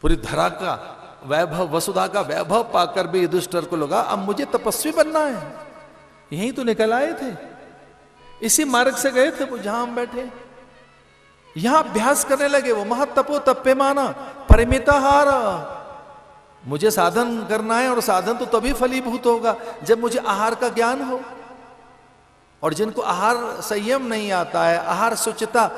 पूरी धरा का वैभव, वसुधा का वैभव पाकर भी युधिष्ठिर को लगा अब मुझे तपस्वी बनना है। यहीं तो निकल आए थे, इसी मार्ग से गए थे वो जहां हम बैठे। यहां अभ्यास करने लगे वो, महत्तपो तप्यमाना परिमिताहार। मुझे साधन करना है और साधन तो तभी फलीभूत होगा जब मुझे आहार का ज्ञान हो। और जिनको आहार संयम नहीं आता है, आहार शुचिता,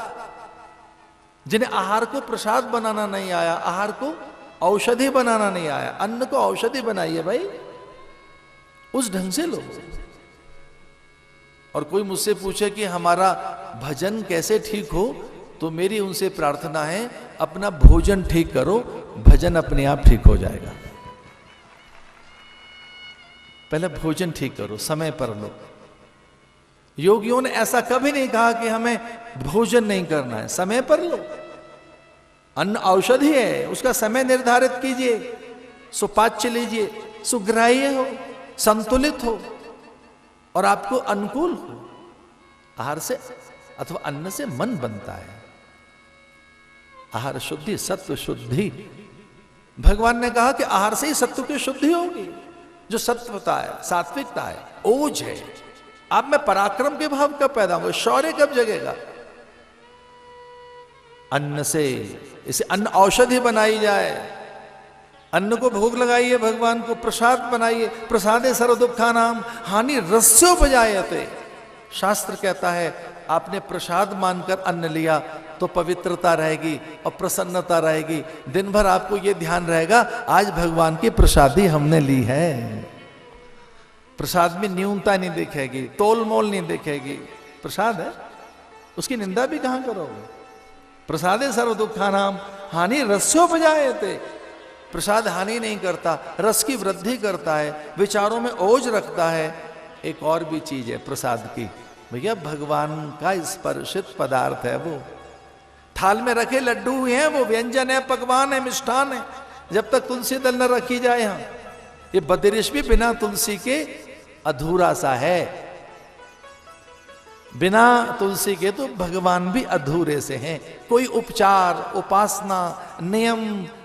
जिन्हें आहार को प्रसाद बनाना नहीं आया, आहार को औषधि बनाना नहीं आया, अन्न को औषधि बनाइए भाई, उस ढंग से लो। और कोई मुझसे पूछे कि हमारा भजन कैसे ठीक हो, तो मेरी उनसे प्रार्थना है अपना भोजन ठीक करो, भजन अपने आप ठीक हो जाएगा। पहले भोजन ठीक करो, समय पर लो। योगियों ने ऐसा कभी नहीं कहा कि हमें भोजन नहीं करना है, समय पर लो। अन्न औषधि है, उसका समय निर्धारित कीजिए, सुपाच्य लीजिए, सुग्राह्य हो, संतुलित हो और आपको अनुकूल हो। आहार से अथवा अन्न से मन बनता है। आहार शुद्धि, सत्व शुद्धि। भगवान ने कहा कि आहार से ही सत्व की शुद्धि होगी। जो सत्वता है, सात्विकता है, ओज है, आप में पराक्रम के भाव कब पैदा होंगे, शौर्य कब जगेगा? अन्न से। इसे अन्न औषधि बनाई जाए, अन्न को भोग लगाइए, भगवान को प्रसाद बनाइए। प्रसादे सर्व दुखानाम हानि रस्योपजायते। शास्त्र कहता है आपने प्रसाद मानकर अन्न लिया तो पवित्रता रहेगी और प्रसन्नता रहेगी। दिन भर आपको यह ध्यान रहेगा आज भगवान की प्रसादी हमने ली है। प्रसाद में न्यूनता नहीं दिखेगी, तोल मोल नहीं दिखेगी। प्रसाद है, उसकी निंदा भी कहां करोगे? प्रसादे सर्व दुखानाम हानि रस्योपजायते। प्रसाद हानि नहीं करता, रस की वृद्धि करता है, विचारों में ओज रखता है। एक और भी चीज है प्रसाद की, भैया भगवान का स्पर्शित पदार्थ है वो। थाल में रखे लड्डू हुए हैं, वो व्यंजन है, पकवान है, मिष्ठान है। जब तक तुलसी दल न रखी जाए, यहां ये बदरिश भी बिना तुलसी के अधूरा सा है। बिना तुलसी के तो भगवान भी अधूरे से हैं। कोई उपचार, उपासना, नियम,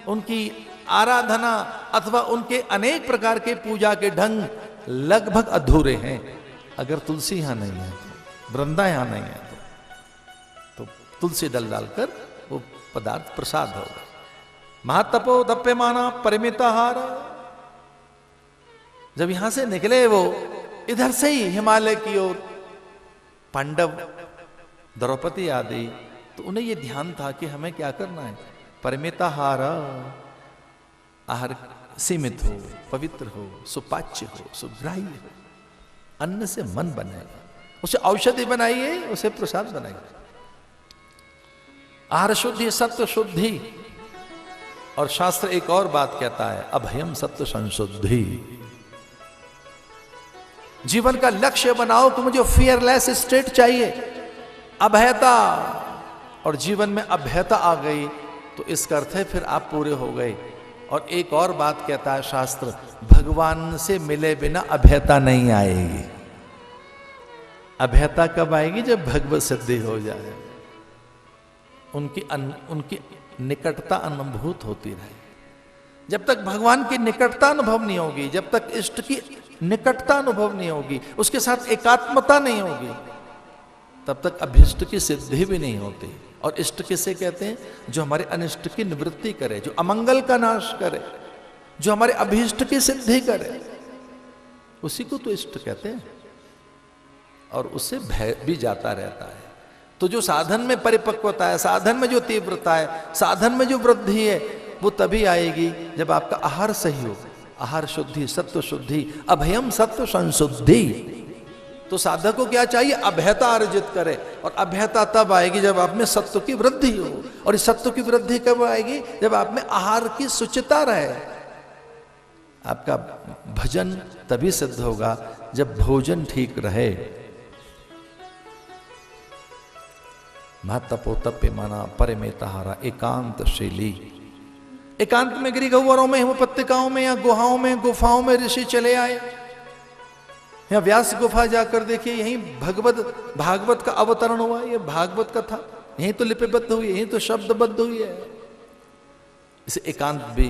उनकी आराधना अथवा उनके अनेक प्रकार के पूजा के ढंग लगभग अधूरे हैं अगर तुलसी यहां नहीं है, तो वृंदा यहां नहीं है तो तुलसी दल डालकर वो पदार्थ प्रसाद होगा। महातपो दप्यमाना परिमिताहार। जब यहां से निकले वो इधर से ही हिमालय की ओर, पांडव, द्रौपदी आदि, तो उन्हें यह ध्यान था कि हमें क्या करना है। परिमिताहार, आहार सीमित हो, पवित्र हो, सुपाच्य हो, सुग्राह्य हो। अन्न से मन बनेगा, उसे औषधि बनाइए, उसे प्रसाद बनाइए। आहार शुद्धि, सत्व शुद्धि। और शास्त्र एक और बात कहता है, अभयम सत्व संशुद्धि। जीवन का लक्ष्य बनाओ कि मुझे फियरलेस स्टेट चाहिए, अभयता। और जीवन में अभयता आ गई तो इसका अर्थ है फिर आप पूरे हो गए। और एक और बात कहता है शास्त्र, भगवान से मिले बिना अभयता नहीं आएगी। अभयता कब आएगी? जब भगवत सिद्धि हो जाए, उनकी निकटता अनुभूत होती रहे। जब तक भगवान की निकटता अनुभव नहीं होगी, जब तक इष्ट की निकटता अनुभव नहीं होगी, उसके साथ एकात्मता नहीं होगी, तब तक अभिष्ट की सिद्धि भी नहीं होती। और इष्ट किसे कहते हैं? जो हमारे अनिष्ट की निवृत्ति करे, जो अमंगल का नाश करे, जो हमारे अभिष्ट की सिद्धि करे, उसी को तो इष्ट कहते हैं। और उससे भय भी जाता रहता है। तो जो साधन में परिपक्वता है, साधन में जो तीव्रता है, साधन में जो वृद्धि है, वो तभी आएगी जब आपका आहार सही हो। आहार शुद्धि, सत्व शुद्धि, अभयम सत्व संशुद्धि। तो साधक को क्या चाहिए? अभयता अर्जित करे। और अभयता तब आएगी जब आप में सत्व की वृद्धि हो। और इस सत्व की वृद्धि कब आएगी? जब आप में आहार की शुचिता रहे। आपका भजन तभी सिद्ध होगा जब भोजन ठीक रहे। महतपोतप्यमाना परिमेताहारा एकांतशीली। एकांत में गिरी गह्वरों में, हिमोपत्तिकाओं में या गुहाओं में, गुफाओं में ऋषि चले आए। यहाँ व्यास गुफा जाकर देखिए, यहीं भागवत का अवतरण हुआ। ये भागवत कथा यहीं तो लिपिबद्ध हुई, यहीं तो शब्दबद्ध हुई है। इसे एकांत भी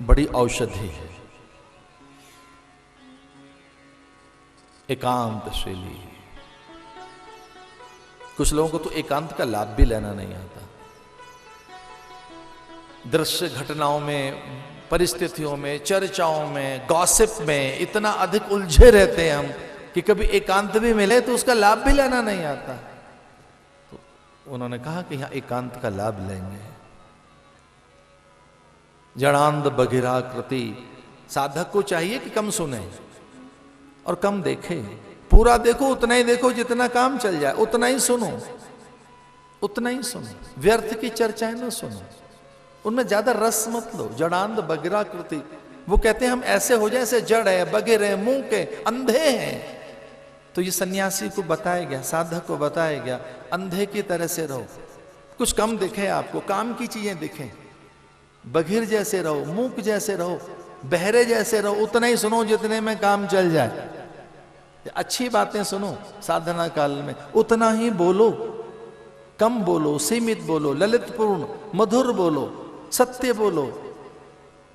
बड़ी औषधि है। एकांतशीली। कुछ लोगों को तो एकांत का लाभ भी लेना नहीं आता। दृश्य घटनाओं में, परिस्थितियों में, चर्चाओं में, गॉसिप में इतना अधिक उलझे रहते हैं हम कि कभी एकांत भी मिले तो उसका लाभ भी लेना नहीं आता। तो उन्होंने कहा कि यहां एकांत का लाभ लेंगे। जड़ांध बघिराकृति। साधक को चाहिए कि कम सुने और कम देखे। पूरा देखो, उतना ही देखो जितना काम चल जाए, उतना ही सुनो, उतना ही सुनो। व्यर्थ की चर्चाएं न सुनो, उनमें ज्यादा रस मत लो। जड़ांध बघिराकृति। वो कहते हैं हम ऐसे हो जाए जैसे जड़ है, बगिर है, मुंह के, अंधे हैं। तो ये सन्यासी को बताया गया, साधक को बताया गया, अंधे की तरह से रहो। कुछ कम दिखे आपको, काम की चीजें दिखें। बघिर जैसे रहो, मूक जैसे रहो, बहरे जैसे रहो, उतना ही सुनो जितने में काम चल जाए। अच्छी बातें सुनो साधना काल में, उतना ही बोलो, कम बोलो, सीमित बोलो, ललितपूर्ण, मधुर बोलो, सत्य बोलो,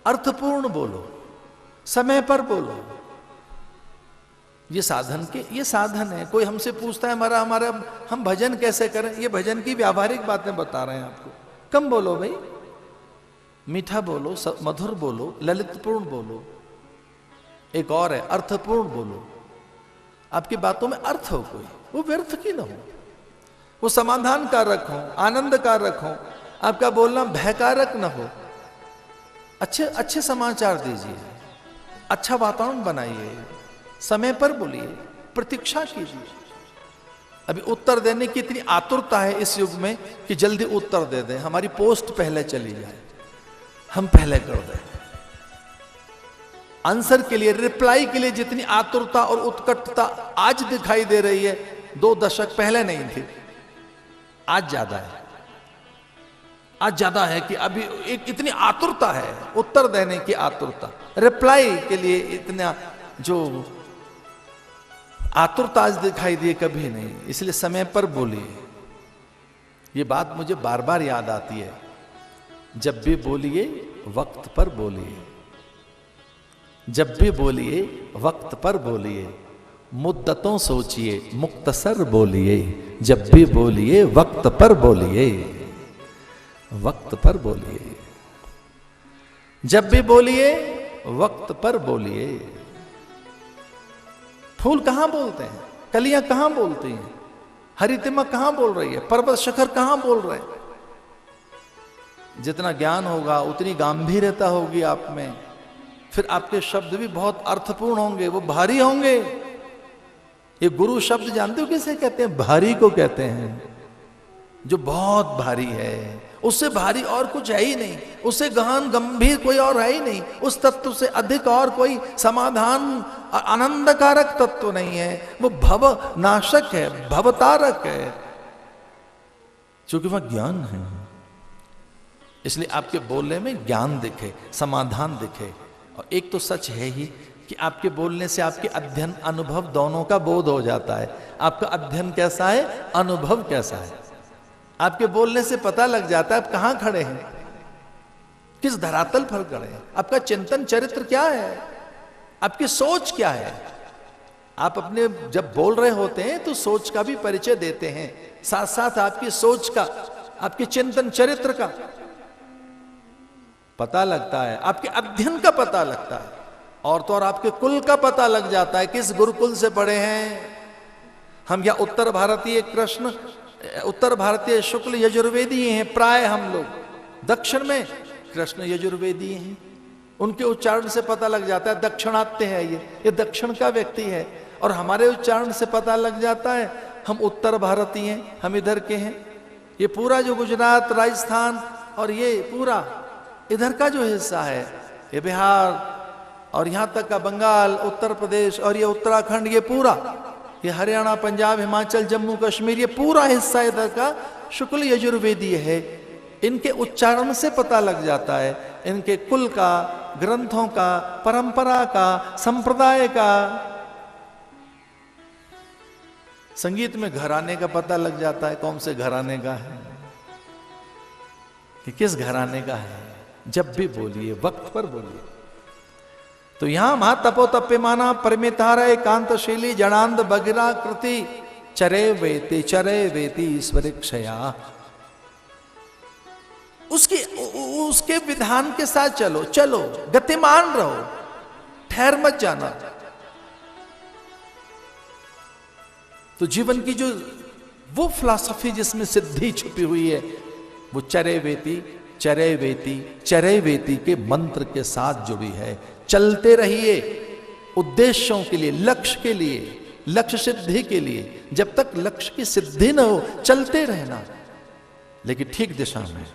अर्थपूर्ण बोलो, समय पर बोलो। ये साधन है। कोई हमसे पूछता है हमारा हम भजन कैसे करें, ये भजन की व्यावहारिक बातें बता रहे हैं आपको। कम बोलो भाई, मीठा बोलो, मधुर बोलो, ललितपूर्ण बोलो। एक और है अर्थपूर्ण बोलो। आपकी बातों में अर्थ हो, कोई वो व्यर्थ की ना हो, वो समाधान कारक हो, आनंद कारक हो। आपका बोलना भयकारक न हो। अच्छे समाचार दीजिए, अच्छा वातावरण बनाइए, समय पर बोलिए, प्रतीक्षा कीजिए। अभी उत्तर देने की इतनी आतुरता है इस युग में कि जल्दी उत्तर दे दें, हमारी पोस्ट पहले चली जाए, हम पहले कर दें। आंसर के लिए, रिप्लाई के लिए जितनी आतुरता और उत्कटता आज दिखाई दे रही है, 2 दशक पहले नहीं थी। आज ज्यादा है। आज ज्यादा है कि अभी एक इतनी आतुरता है, उत्तर देने की आतुरता, रिप्लाई के लिए इतना जो आतुरता आज दिखाई दी कभी नहीं। इसलिए समय पर बोलिए। ये बात मुझे बार बार याद आती है। जब भी बोलिए वक्त पर बोलिए, जब भी बोलिए वक्त पर बोलिए, मुद्दतों सोचिए, मुख्तसर बोलिए। जब भी बोलिए वक्त पर बोलिए, वक्त पर बोलिए। जब भी बोलिए वक्त पर बोलिए। फूल कहां बोलते हैं, कलियां कहां बोलती हैं, हरितिमा कहां बोल रही है, पर्वत शिखर कहां बोल रहे हैं। जितना ज्ञान होगा उतनी गंभीरता होगी आप में, फिर आपके शब्द भी बहुत अर्थपूर्ण होंगे, वो भारी होंगे। ये गुरु शब्द जानते हो किसे कहते हैं? भारी को कहते हैं। जो बहुत भारी है, उससे भारी और कुछ है ही नहीं, उससे गहन गंभीर कोई और है ही नहीं। उस तत्व से अधिक और कोई समाधान आनंदकारक तत्व नहीं है। वो भव नाशक है, भवतारक है, क्योंकि वह ज्ञान है। इसलिए आपके बोलने में ज्ञान दिखे, समाधान दिखे। और एक तो सच है ही कि आपके बोलने से आपके अध्ययन अनुभव दोनों का बोध हो जाता है। आपका अध्ययन कैसा है, अनुभव कैसा है, आपके बोलने से पता लग जाता है आप कहां खड़े हैं, किस धरातल पर खड़े हैं, आपका चिंतन चरित्र क्या है, आपकी सोच क्या है। आप अपने जब बोल रहे होते हैं तो सोच का भी परिचय देते हैं, साथ साथ आपकी सोच का, आपके चिंतन चरित्र का पता लगता है, आपके अध्ययन का पता लगता है, और तो और आपके कुल का पता लग जाता है, किस गुरुकुल से पढ़े हैं हम। या उत्तर भारतीय शुक्ल यजुर्वेदी हैं प्राय हम लोग, दक्षिण में कृष्ण यजुर्वेदी हैं। उनके उच्चारण से पता लग जाता है दक्षिणात्य है, ये दक्षिण का व्यक्ति है। और हमारे उच्चारण से पता लग जाता है हम उत्तर भारतीय हैं, हम इधर के हैं। ये पूरा जो गुजरात, राजस्थान और ये पूरा इधर का जो हिस्सा है, ये बिहार और यहां तक का बंगाल, उत्तर प्रदेश और ये उत्तराखंड, ये पूरा, ये हरियाणा, पंजाब, हिमाचल, जम्मू कश्मीर, ये पूरा हिस्सा इधर का शुक्ल यजुर्वेदीय है। इनके उच्चारण से पता लग जाता है इनके कुल का, ग्रंथों का, परंपरा का, संप्रदाय का। संगीत में घराने का पता लग जाता है, कौन से घराने का है, कि किस घराने का है। जब भी बोलिए, वक्त पर बोलिए। तो यहां महा तपो तप्यमाना परमितार एकांतशीली जड़ांध बगिरा कृति चरे वेति ईश्वरिक्षया। उसके विधान के साथ चलो, चलो गतिमान रहो, ठहर मत जाना। तो जीवन की जो वो फिलॉसफी जिसमें सिद्धि छुपी हुई है, वो चरे वेति के मंत्र के साथ जुड़ी है। चलते रहिए उद्देश्यों के लिए, लक्ष्य के लिए, लक्ष्य सिद्धि के लिए। जब तक लक्ष्य की सिद्धि न हो, चलते रहना, लेकिन ठीक दिशा में।